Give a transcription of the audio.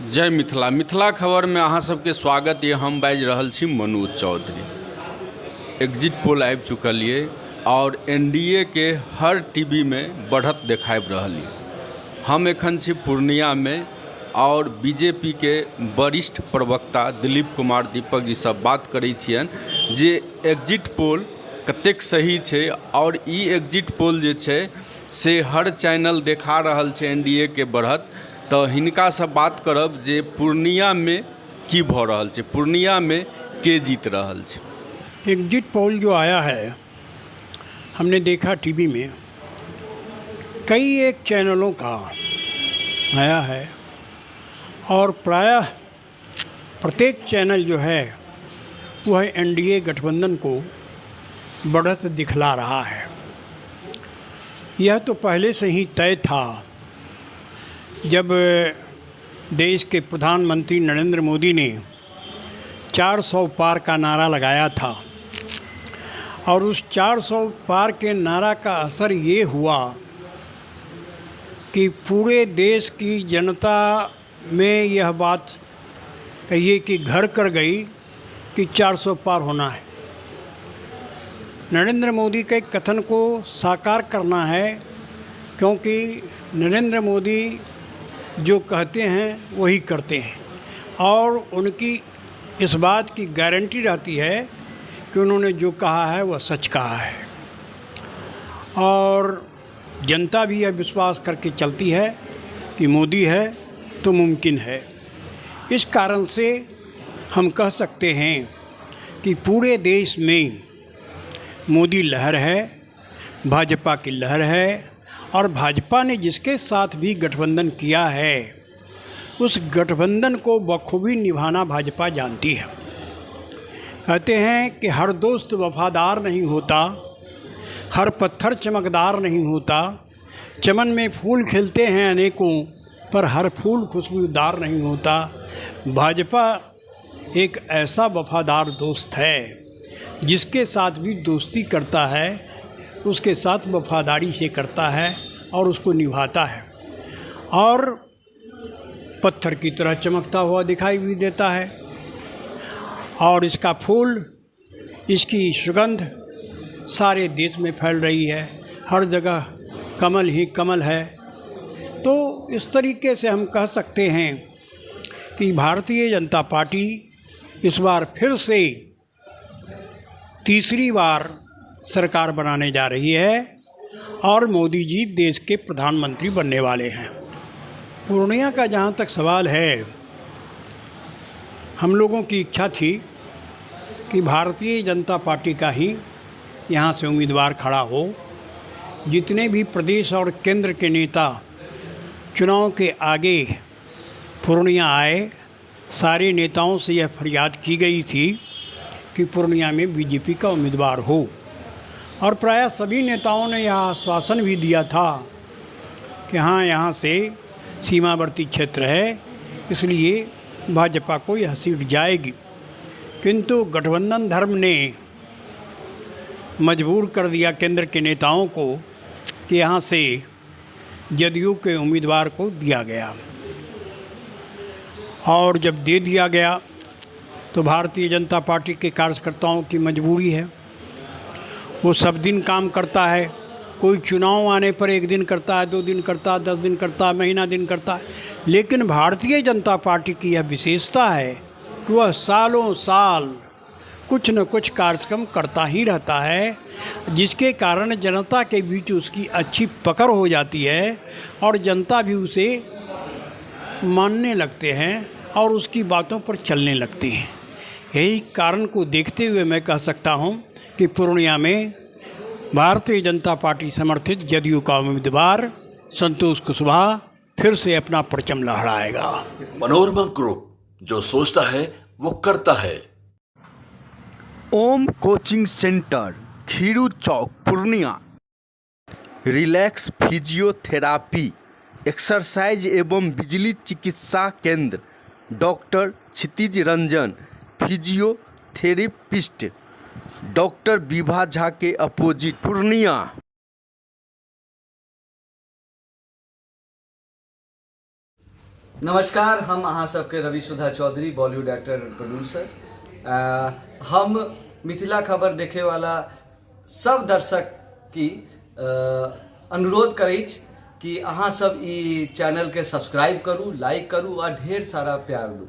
जय मिथिला। मिथिला खबर में अहाँ सबके स्वागत ये। हम बाजि रहल छी मनोज चौधरी। एग्जिट पोल आबि चुकल ये और एनडीए के हर टीवी में बढ़त देखाबि रहल ये। हम एखन छी पूर्णिया में और बीजेपी के वरिष्ठ प्रवक्ता दिलीप कुमार दीपक जी से बात करै छियनि जे एग्जिट पोल कतेक सही छै और ई एग्जिट पोल जे छै से हर चैनल देखा रहल छै एनडीए के बढ़त। तो हिनका से बात करब जे पूर्णिया में की भऽ रहल छै, पूर्णिया में के जीत रहल छै। एग्जिट पोल जो आया है हमने देखा टीवी में, कई एक चैनलों का आया है और प्रायः प्रत्येक चैनल जो है वह एनडीए गठबंधन को बढ़त दिखला रहा है। यह तो पहले से ही तय था जब देश के प्रधानमंत्री नरेंद्र मोदी ने 400 पार का नारा लगाया था और उस 400 पार के नारा का असर ये हुआ कि पूरे देश की जनता में यह बात कहिए कि घर कर गई कि 400 पार होना है। नरेंद्र मोदी के कथन को साकार करना है, क्योंकि नरेंद्र मोदी जो कहते हैं वही करते हैं और उनकी इस बात की गारंटी रहती है कि उन्होंने जो कहा है वह सच कहा है और जनता भी यह विश्वास करके चलती है कि मोदी है तो मुमकिन है। इस कारण से हम कह सकते हैं कि पूरे देश में मोदी लहर है, भाजपा की लहर है और भाजपा ने जिसके साथ भी गठबंधन किया है उस गठबंधन को बखूबी निभाना भाजपा जानती है। कहते हैं कि हर दोस्त वफादार नहीं होता, हर पत्थर चमकदार नहीं होता, चमन में फूल खिलते हैं अनेकों पर हर फूल खुशबूदार नहीं होता। भाजपा एक ऐसा वफादार दोस्त है जिसके साथ भी दोस्ती करता है उसके साथ वफादारी से करता है और उसको निभाता है और पत्थर की तरह चमकता हुआ दिखाई भी देता है और इसका फूल, इसकी सुगंध सारे देश में फैल रही है, हर जगह कमल ही कमल है। तो इस तरीके से हम कह सकते हैं कि भारतीय जनता पार्टी इस बार फिर से तीसरी बार सरकार बनाने जा रही है और मोदी जी देश के प्रधानमंत्री बनने वाले हैं। पूर्णिया का जहाँ तक सवाल है, हम लोगों की इच्छा थी कि भारतीय जनता पार्टी का ही यहाँ से उम्मीदवार खड़ा हो। जितने भी प्रदेश और केंद्र के नेता चुनाव के आगे पूर्णिया आए, सारे नेताओं से यह फरियाद की गई थी कि पूर्णिया में बीजेपी का उम्मीदवार हो और प्रायः सभी नेताओं ने यह आश्वासन भी दिया था कि हाँ, यहाँ से सीमावर्ती क्षेत्र है इसलिए भाजपा को यह सीट जाएगी। किंतु गठबंधन धर्म ने मजबूर कर दिया केंद्र के नेताओं को कि यहाँ से जदयू के उम्मीदवार को दिया गया और जब दे दिया गया तो भारतीय जनता पार्टी के कार्यकर्ताओं की मजबूरी है, वो सब दिन काम करता है। कोई चुनाव आने पर 1 दिन करता है, 2 दिन करता है, 10 दिन करता है, महीना दिन करता है, लेकिन भारतीय जनता पार्टी की यह विशेषता है कि वह सालों साल कुछ न कुछ कार्यक्रम करता ही रहता है, जिसके कारण जनता के बीच उसकी अच्छी पकड़ हो जाती है और जनता भी उसे मानने लगते हैं और उसकी बातों पर चलने लगते हैं। यही कारण को देखते हुए मैं कह सकता हूँ कि पूर्णिया में भारतीय जनता पार्टी समर्थित जदयू का उम्मीदवार संतोष कुशवाहा फिर से अपना परचम लहराएगा। मनोरमा ग्रुप, जो सोचता है वो करता है। Om coaching centre, Khiru Chowk, Purnia. Relax physiotherapy, exercise एवं बिजली चिकित्सा केंद्र, doctor Kshitij Ranjan, physiotherapist, doctor Vibha Jha के अपोजिट, पूर्णिया। नमस्कार, हम अहाँ सबके Ravi Sudha Chaudhary, Bollywood actor and producer. हम मिथिला खबर देखे वाला सब दर्शक की अनुरोध करै छी कि अहाँ सब ई चैनल के सब्सक्राइब करू, लाइक करू और ढेर सारा प्यार दू।